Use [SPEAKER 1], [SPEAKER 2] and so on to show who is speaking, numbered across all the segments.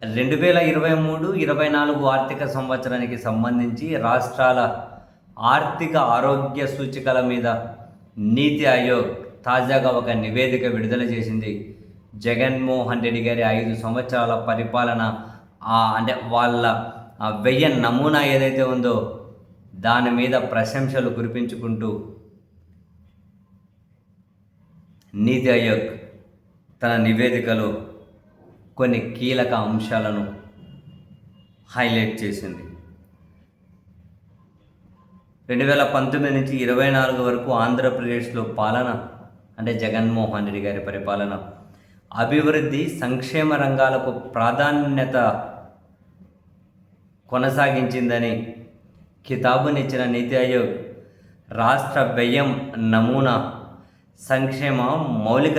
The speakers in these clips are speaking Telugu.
[SPEAKER 1] 2023-24 ఆర్థిక సంవత్సరానికి సంబంధించి రాష్ట్రాల ఆర్థిక ఆరోగ్య సూచికల మీద నీతి ఆయోగ్ తాజాగా ఒక నివేదిక విడుదల చేసింది. జగన్మోహన్ రెడ్డి గారి 5 సంవత్సరాల పరిపాలన అంటే వాళ్ళ వ్యయ నమూనా ఏదైతే ఉందో దాని మీద ప్రశంసలు కురిపించుకుంటూ నీతి ఆయోగ్ తన నివేదికలో కొన్ని కీలక అంశాలను హైలైట్ చేసింది. 2019 నుంచి 24 వరకు ఆంధ్రప్రదేశ్లో పాలన అంటే జగన్మోహన్ రెడ్డి గారి పరిపాలన అభివృద్ధి సంక్షేమ రంగాలకు ప్రాధాన్యత కొనసాగించిందని కితాబునిచ్చిన నీతి ఆయోగ్ రాష్ట్ర వ్యయం నమూనా సంక్షేమ మౌలిక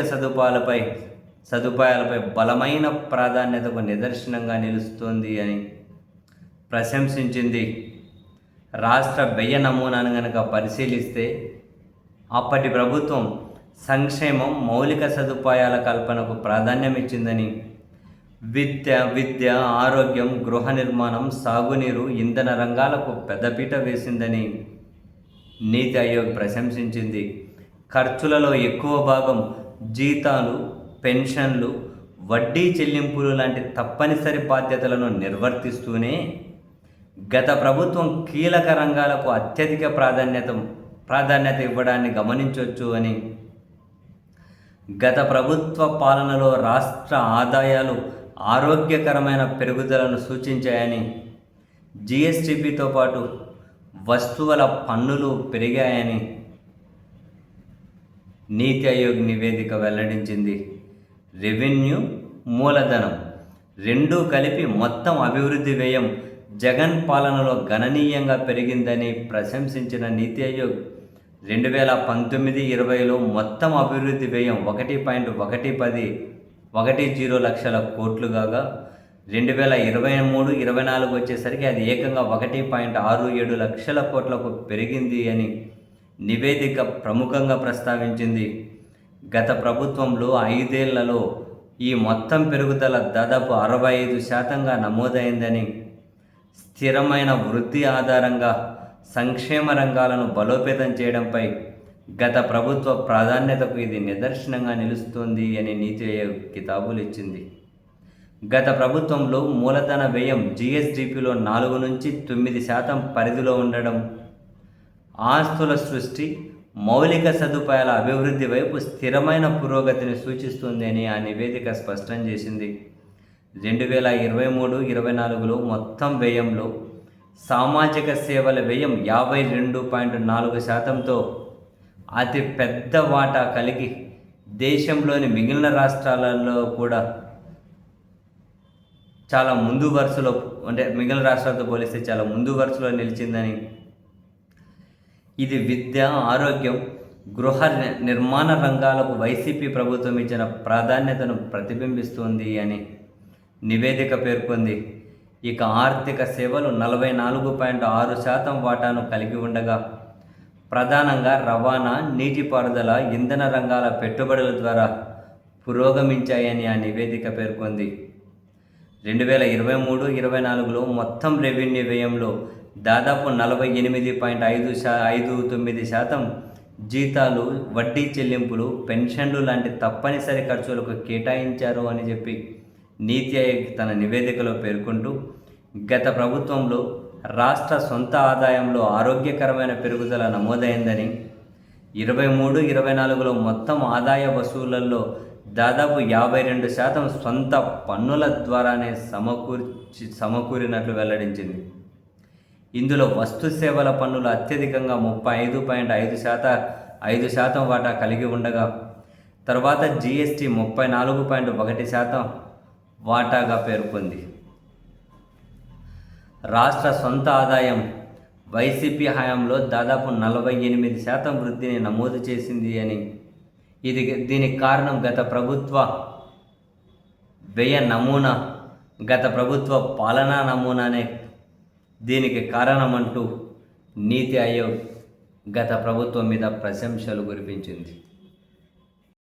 [SPEAKER 1] సదుపాయాలపై బలమైన ప్రాధాన్యతకు నిదర్శనంగా నిలుస్తుంది అని ప్రశంసించింది. రాష్ట్ర వ్యయ నమూనాను కనుక పరిశీలిస్తే అప్పటి ప్రభుత్వం సంక్షేమం మౌలిక సదుపాయాల కల్పనకు ప్రాధాన్యం ఇచ్చిందని, విద్య, ఆరోగ్యం, గృహ నిర్మాణం, సాగునీరు, ఇంధన రంగాలకు పెద్దపీట వేసిందని నీతి ఆయోగ్ ప్రశంసించింది. ఖర్చులలో ఎక్కువ భాగం జీతాలు, పెన్షన్లు, వడ్డీ చెల్లింపులు లాంటి తప్పనిసరి బాధ్యతలను నిర్వర్తిస్తూనే గత ప్రభుత్వం కీలక రంగాలకు అత్యధిక ప్రాధాన్యత ఇవ్వడాన్ని గమనించవచ్చు అని, గత ప్రభుత్వ పాలనలో రాష్ట్ర ఆదాయాలు ఆరోగ్యకరమైన పెరుగుదలను సూచించాయని, జిఎస్టిపితో పాటు వస్తువుల పన్నులు పెరిగాయని నీతి ఆయోగ్ నివేదిక వెల్లడించింది. రెవెన్యూ, మూలధనం రెండూ కలిపి మొత్తం అభివృద్ధి వ్యయం జగన్ పాలనలో గణనీయంగా పెరిగిందని ప్రశంసించిన నీతి ఆయోగ్ 2019-20లో మొత్తం అభివృద్ధి వ్యయం 1.10 లక్షల కోట్లు కాగా 2023-24 వచ్చేసరికి అది ఏకంగా 1.67 లక్షల కోట్లకు పెరిగింది అని నివేదిక ప్రముఖంగా ప్రస్తావించింది. గత ప్రభుత్వంలో 5 ఏళ్లలో ఈ మొత్తం పెరుగుదల దాదాపు 65%గా నమోదైందని, స్థిరమైన వృద్ధి ఆధారంగా సంక్షేమ రంగాలను బలోపేతం చేయడంపై గత ప్రభుత్వ ప్రాధాన్యతకు ఇది నిదర్శనంగా నిలుస్తుంది అని నీతి ఆయోగ్ కితాబులు ఇచ్చింది. గత ప్రభుత్వంలో మూలధన వ్యయం జిఎస్డిపిలో 4 నుంచి 9% పరిధిలో ఉండడం, ఆస్తుల సృష్టి, మౌలిక సదుపాయాల అభివృద్ధి వైపు స్థిరమైన పురోగతిని సూచిస్తుంది అని ఆ నివేదిక స్పష్టం చేసింది. 2023-24లో మొత్తం వ్యయంలో సామాజిక సేవల వ్యయం 52.4%తో అతి పెద్ద వాటా కలిగి దేశంలోని మిగిలిన రాష్ట్రాలలో కూడా చాలా ముందు వరుసలో, అంటే మిగిలిన రాష్ట్రాలతో పోలిస్తే చాలా ముందు వరుసలో నిలిచిందని, ఇది విద్య, ఆరోగ్యం, గృహ నిర్మాణ రంగాలకు వైసీపీ ప్రభుత్వం ఇచ్చిన ప్రాధాన్యతను ప్రతిబింబిస్తుంది అని నివేదిక పేర్కొంది. ఇక ఆర్థిక సేవలు 44.6% వాటాను కలిగి ఉండగా ప్రధానంగా రవాణా, నీటిపారుదల, ఇంధన రంగాల పెట్టుబడుల ద్వారా పురోగమించాయని ఆ నివేదిక పేర్కొంది. 2023-24లో మొత్తం రెవెన్యూ వ్యయంలో దాదాపు 48.59% జీతాలు, వడ్డీ చెల్లింపులు, పెన్షన్లు లాంటి తప్పనిసరి ఖర్చులకు కేటాయించారు అని చెప్పి నీతి ఆయోగ్ తన నివేదికలో పేర్కొంటూ, గత ప్రభుత్వంలో రాష్ట్ర సొంత ఆదాయంలో ఆరోగ్యకరమైన పెరుగుదల నమోదైందని, 23-24లో మొత్తం ఆదాయ వసూళ్లలో దాదాపు 52% సొంత పన్నుల ద్వారానే సమకూరినట్లు వెల్లడించింది. ఇందులో వస్తు సేవల పన్నులు అత్యధికంగా 35.5% వాటా కలిగి ఉండగా తర్వాత జిఎస్టి 34.1% వాటాగా పేర్కొంది. రాష్ట్ర సొంత ఆదాయం వైసీపీ హయాంలో దాదాపు 48% వృద్ధిని నమోదు చేసింది అని, దీనికి కారణం గత ప్రభుత్వ వ్యయ నమూనా, గత ప్రభుత్వ పాలనా నమూనానే దీనికి కారణమంటూ నీతి ఆయోగ్ గత ప్రభుత్వం మీద ప్రశంసలు కురిపించింది.